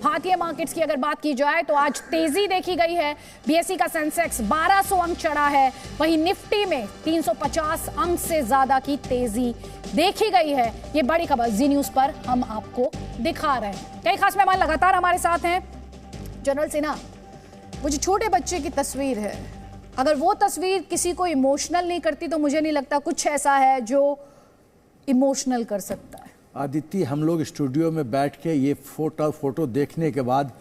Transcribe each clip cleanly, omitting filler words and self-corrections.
भारतीय मार्केट्स की अगर बात की जाए तो आज तेजी देखी गई है। बीएसई का सेंसेक्स 1200 अंक चढ़ा है, वहीं निफ्टी में 350 अंक से ज्यादा की तेजी देखी गई है। ये बड़ी खबर जी न्यूज पर हम आपको दिखा रहे हैं। कई खास मेहमान लगातार हमारे साथ हैं। जनरल सिन्हा, वो जो छोटे बच्चे की तस्वीर है, अगर वो तस्वीर किसी को इमोशनल नहीं करती तो मुझे नहीं लगता कुछ ऐसा है जो इमोशनल कर सकता है। आदित्य, हम लोग स्टूडियो में बैठ के ये फोटो देखने के बाद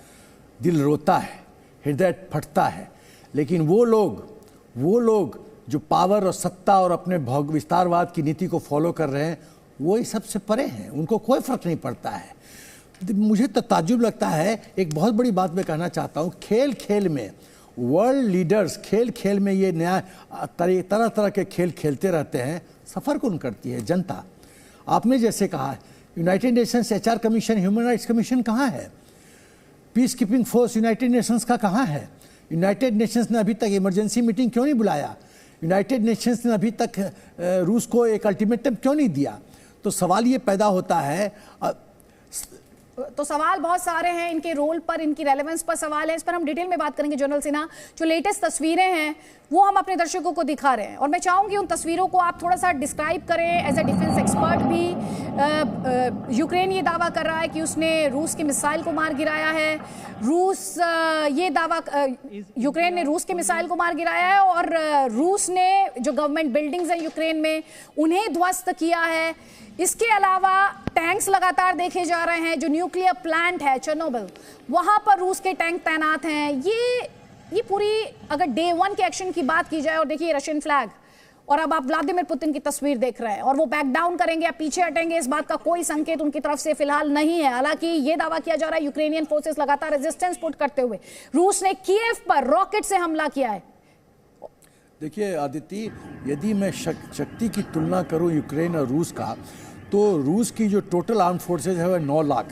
दिल रोता है, हृदय फटता है, लेकिन वो लोग जो पावर और सत्ता और अपने विस्तारवाद की नीति को फॉलो कर रहे हैं, वो इस सबसे परे हैं, उनको कोई फर्क नहीं पड़ता है। मुझे तो ताज्जुब लगता है। एक बहुत बड़ी बात मैं कहना चाहता हूँ, खेल खेल में वर्ल्ड लीडर्स खेल में ये नया तरह तरह के खेल खेलते रहते हैं। सफ़र कौन करती है? जनता। आपने जैसे कहा, United Nations HR commission, human rights commission कहाँ है? Peace keeping force United Nations का कहाँ है? यूनाइटेड नेशंस ने अभी तक इमरजेंसी मीटिंग क्यों नहीं बुलाया? यूनाइटेड नेशंस ने अभी तक रूस को एक अल्टीमेटम क्यों नहीं दिया? तो सवाल ये पैदा होता है। तो सवाल बहुत सारे हैं, इनके रोल पर, इनकी रेलेवेंस पर सवाल है। इस पर हम डिटेल में बात करेंगे। जनरल सिन्हा, जो लेटेस्ट तस्वीरें हैं वो हम अपने दर्शकों को दिखा रहे हैं और मैं चाहूंगी उन तस्वीरों को आप थोड़ा सा डिस्क्राइब करें। एज ए डिफेंस एक्सपर्ट भी यूक्रेन ये दावा कर रहा है कि उसने रूस की मिसाइल को मार गिराया है। यूक्रेन ने रूस के मिसाइल को मार गिराया है और रूस ने जो गवर्नमेंट बिल्डिंग्स हैं यूक्रेन में उन्हें ध्वस्त किया है। इसके अलावा टैंक्स लगातार देखे जा रहे हैं। जो न्यूक्लियर प्लांट है चेर्नोबिल, वहां पर रूस के टैंक तैनात हैं। ये पूरी अगर डे 1 के एक्शन की बात की जाए, और देखिए रशियन फ्लैग, और अब आप व्लादिमीर पुतिन की तस्वीर देख रहे हैं और वो बैक डाउन करेंगे या पीछे हटेंगे, इस बात का कोई संकेत उनकी तरफ से फिलहाल नहीं है। हालांकि ये दावा किया जा रहा है यूक्रेनियन फोर्सेस लगातार रेजिस्टेंस पुट करते हुए रूस ने कीव पर रॉकेट से हमला किया है। देखिए आदित्य, यदि मैं शक्ति की तुलना करूं यूक्रेन और रूस का, तो रूस की जो टोटल आर्म फोर्सेज है वह 9 लाख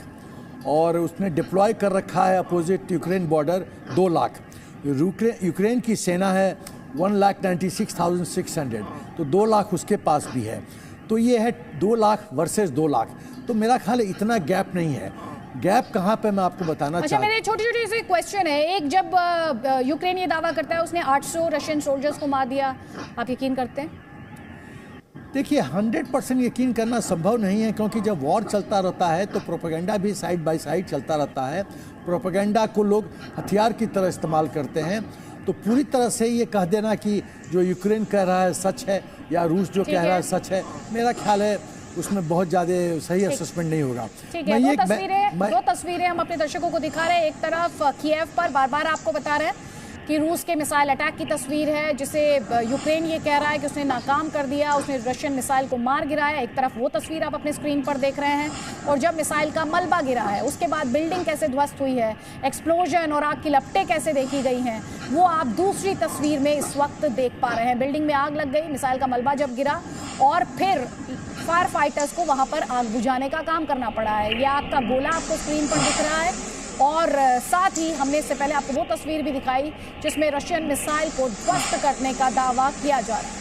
और उसने डिप्लॉय कर रखा है opposite Ukraine border 2 lakh. Ukraine की सेना है 1,96,600, तो 2 लाख उसके पास भी है। तो ये है 2 लाख वर्सेस 2 लाख। तो मेरा ख्याल है इतना गैप नहीं है। गैप कहाँ पे मैं आपको बताना चाहता हूँ। मेरे छोटी से क्वेश्चन है। एक, जब यूक्रेन ये दावा करता है उसने 800 रशियन सोल्जर्स को मार दिया, आप यकीन करते हैं? देखिए 100% यकीन करना संभव नहीं है, क्योंकि जब वॉर चलता रहता है तो प्रोपेगेंडा भी साइड बाय साइड चलता रहता है। प्रोपेगेंडा को लोग हथियार की तरह इस्तेमाल करते हैं। तो पूरी तरह से ये कह देना कि जो यूक्रेन कह रहा है सच है या रूस जो कह रहा है सच है, मेरा ख्याल है उसमें बहुत ज़्यादा सही असेसमेंट नहीं होगा। ठीक है, दो तस्वीरें हम अपने दर्शकों को दिखा रहे हैं। एक तरफ कीव पर बार बार आपको बता रहे हैं कि रूस के मिसाइल अटैक की तस्वीर है, जिसे यूक्रेन ये कह रहा है कि उसने नाकाम कर दिया, उसने रशियन मिसाइल को मार गिराया। एक तरफ वो तस्वीर आप अपने स्क्रीन पर देख रहे हैं और जब मिसाइल का मलबा गिरा है उसके बाद बिल्डिंग कैसे ध्वस्त हुई है, एक्सप्लोजन और आग की लपटें कैसे देखी गई हैं, वो आप दूसरी तस्वीर में इस वक्त देख पा रहे हैं। बिल्डिंग में आग लग गई, मिसाइल का मलबा जब गिरा और फिर फायर फाइटर्स को वहां पर आग बुझाने का काम करना पड़ा है। ये आग का गोला आपको स्क्रीन पर दिख रहा है और साथ ही हमने इससे पहले आपको वो तस्वीर भी दिखाई जिसमें रशियन मिसाइल को ध्वस्त करने का दावा किया जा रहा है।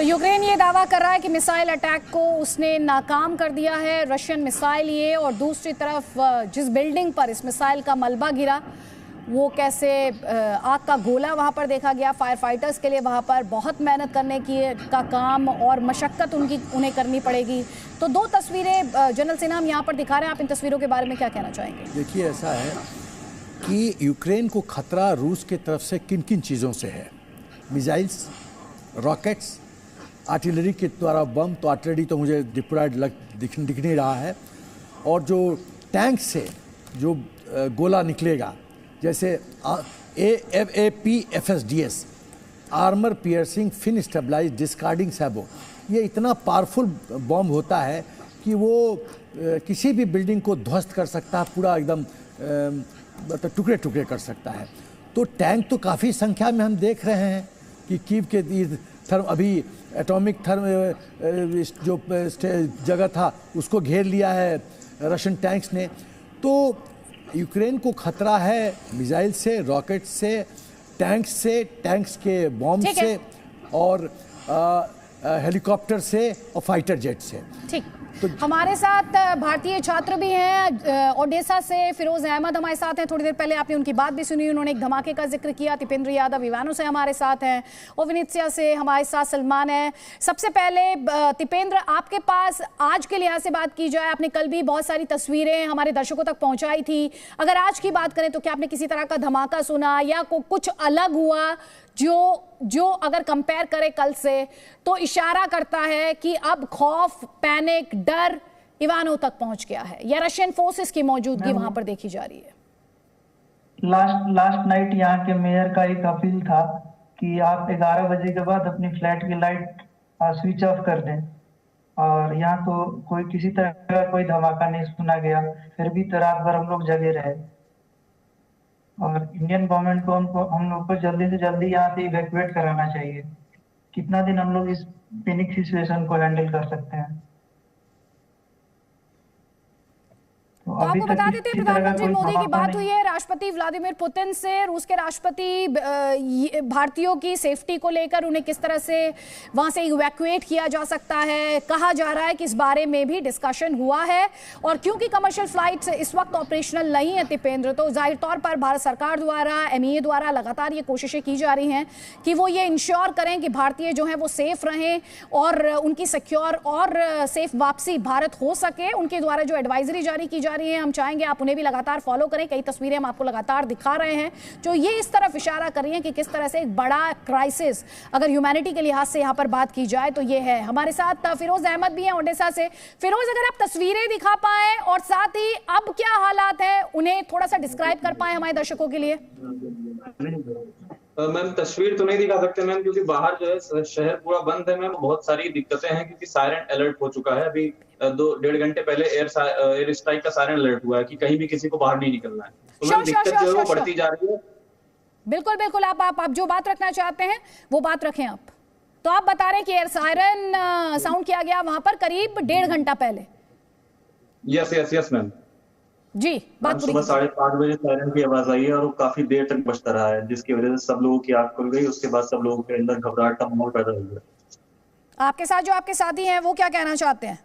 यूक्रेन ये दावा कर रहा है कि मिसाइल अटैक को उसने नाकाम कर दिया है, रशियन मिसाइल ये, और दूसरी तरफ जिस बिल्डिंग पर इस मिसाइल का मलबा गिरा वो कैसे आग का गोला वहाँ पर देखा गया। फायर फाइटर्स के लिए वहाँ पर बहुत मेहनत करने का काम और मशक्क़त उन्हें करनी पड़ेगी। तो दो तस्वीरें जनरल सिन्हा हम यहाँ पर दिखा रहे हैं, आप इन तस्वीरों के बारे में क्या कहना चाहेंगे? देखिए, ऐसा है कि यूक्रेन को खतरा रूस के तरफ से किन किन चीज़ों से है। मिसाइल्स, रॉकेट्स, आर्टिलरी के द्वारा बम, तो आर्टिलरी तो मुझे डिप्लॉयड दिख नहीं रहा है, और जो टैंक से जो गोला निकलेगा, जैसे APFSDS, armour piercing fin stabilize discarding sabot, ये इतना पावरफुल बम होता है कि वो किसी भी बिल्डिंग को ध्वस्त कर सकता है, पूरा एकदम मतलब टुकड़े टुकड़े कर सकता है। तो टैंक तो काफ़ी संख्या में हम देख रहे हैं कि कीव के अभी एटॉमिक जो जगह था उसको घेर लिया है रशियन टैंक्स ने। तो यूक्रेन को खतरा है मिसाइल से, रॉकेट से, टैंक्स के बॉम्ब से, और हेलीकॉप्टर से और फाइटर जेट से। ठीक, तो हमारे साथ भारतीय छात्र भी हैं ओडेसा से, फिरोज अहमद हमारे साथ हैं। थोड़ी देर पहले आपने उनकी बात भी सुनी, उन्होंने एक धमाके का जिक्र किया। तिपेंद्र यादव इवानो से हमारे साथ हैं, और विनित्सिया से हमारे साथ सलमान है। सबसे पहले तिपेंद्र, आपके पास आज के लिहाज से बात की जाए, आपने कल भी बहुत सारी तस्वीरें हमारे दर्शकों तक पहुंचाई थी। अगर आज की बात करें तो क्या आपने किसी तरह का धमाका सुना या कुछ अलग हुआ जो अगर कंपेयर करें कल से तो इशारा करता है कि अब खौफ, पैनिक, डर इवानो तक पहुंच गया है, या रशियन फोर्सेस की मौजूदगी वहां पर देखी जा रही है? लास्ट नाइट यहाँ के मेयर का एक अपील था कि आप 11 बजे के बाद अपनी फ्लैट की लाइट स्विच ऑफ कर दें, और यहाँ तो कोई किसी तरह का कोई धमाका नहीं सुना गया। फिर भी तो रात भर हम लोग जगे रहे, और इंडियन गवर्नमेंट को हम लोग को जल्दी से जल्दी यहाँ से इवैक्यूएट कराना चाहिए। कितना दिन हम लोग इस पैनिक सिचुएशन को हैंडल कर सकते हैं? तो आपको बता देते हैं, प्रधानमंत्री मोदी की बात हुई है राष्ट्रपति व्लादिमीर पुतिन से। रूस के राष्ट्रपति भारतीयों की सेफ्टी को लेकर उन्हें किस तरह से वहां से इवैक्यूएट किया जा सकता है, कहा जा रहा है कि इस बारे में भी डिस्कशन हुआ है। और क्योंकि कमर्शियल फ्लाइट्स इस वक्त ऑपरेशनल नहीं है तिपेंद्र, तो जाहिर तौर पर भारत सरकार द्वारा, MEA द्वारा लगातार ये कोशिशें की जा रही हैं कि वो ये इंश्योर करें कि भारतीय जो हैं वो सेफ रहें और उनकी सिक्योर और सेफ वापसी भारत हो सके। उनके द्वारा जो एडवाइजरी जारी की जा रही है, हम चाहेंगे आप उन्हें भी लगातार फॉलो करें। कई तस्वीरें हम आपको लगातार दिखा रहे हैं जो ये इस तरफ इशारा कर रही हैं कि किस तरह से एक बड़ा क्राइसिस, अगर ह्यूमैनिटी के लिहाज से यहाँ पर बात की जाए तो ये है। हमारे साथ फिरोज अहमद भी हैं ओडेसा से। फिरोज, अगर आप तस्वीरें दिखा पाए और साथ ही अब क्या हालात है उन्हें थोड़ा सा डिस्क्राइब कर पाए हमारे दर्शकों के लिए। मैम, तस्वीर तो नहीं दिखा सकते मैम, क्योंकि बाहर जो है शहर पूरा बंद है मैम। बहुत सारी दिक्कतें हैं क्योंकि सायरन अलर्ट हो चुका है। अभी 2-1.5 घंटे पहले एयर स्ट्राइक का सायरन अलर्ट हुआ है कि कहीं भी किसी को बाहर नहीं निकलना है। तो मैम दिक्कत जो है वो बढ़ती जा रही है। बिल्कुल बिल्कुल, आप जो बात रखना चाहते हैं वो बात रखें आप। तो आप बता रहे हैं कि एयर सायरन साउंड किया गया वहां पर करीब 1.5 घंटा पहले। यस मैम जी, बात सुबह 5:30 बजे सायरन की आवाज आई है और वो काफी देर तक बजता रहा है, जिसकी वजह से सब लोगों की आंख खुल गई। उसके बाद सब लोगों के अंदर घबराहट का माहौल पैदा हो गया। आपके साथ जो आपके साथी हैं वो क्या कहना चाहते हैं?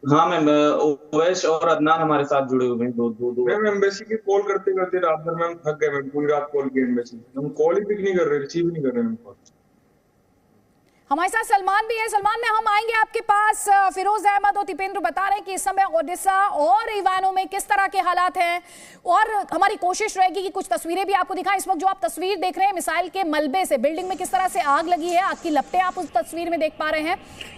हाँ मैम, ओवैश और अदनान हमारे साथ जुड़े हुए हैं। दो मैम एम्बेसी की कॉल करते करते रात भर मैम थक गए मैम। पूरी रात कॉल की एम्बेसी, हम कॉल ही पिक नहीं कर रहे, रिसीव नहीं कर रहे मैम कॉल। हमारे साथ सलमान भी है। सलमान में हम आएंगे आपके पास। फिरोज अहमद और तिपेंद्र बता रहे हैं कि इस समय ओडेसा और इवानो में किस तरह के हालात हैं, और हमारी कोशिश रहेगी कि कुछ तस्वीरें भी आपको दिखाएं। इस वक्त जो आप तस्वीर देख रहे हैं मिसाइल के मलबे से, बिल्डिंग में किस तरह से आग लगी है, आग की लपटें आप उस तस्वीर में देख पा रहे हैं।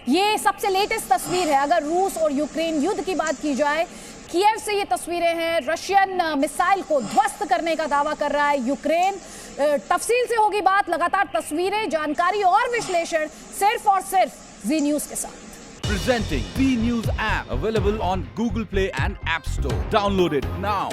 ये सबसे लेटेस्ट तस्वीर है। अगर रूस और यूक्रेन युद्ध की बात की जाए, कीव से ये तस्वीरें हैं। रशियन मिसाइल को ध्वस्त करने का दावा कर रहा है यूक्रेन। तफसील से होगी बात, लगातार तस्वीरें, जानकारी और विश्लेषण सिर्फ और सिर्फ जी न्यूज के साथ। Presenting V News app available on Google Play and App Store. Download it now.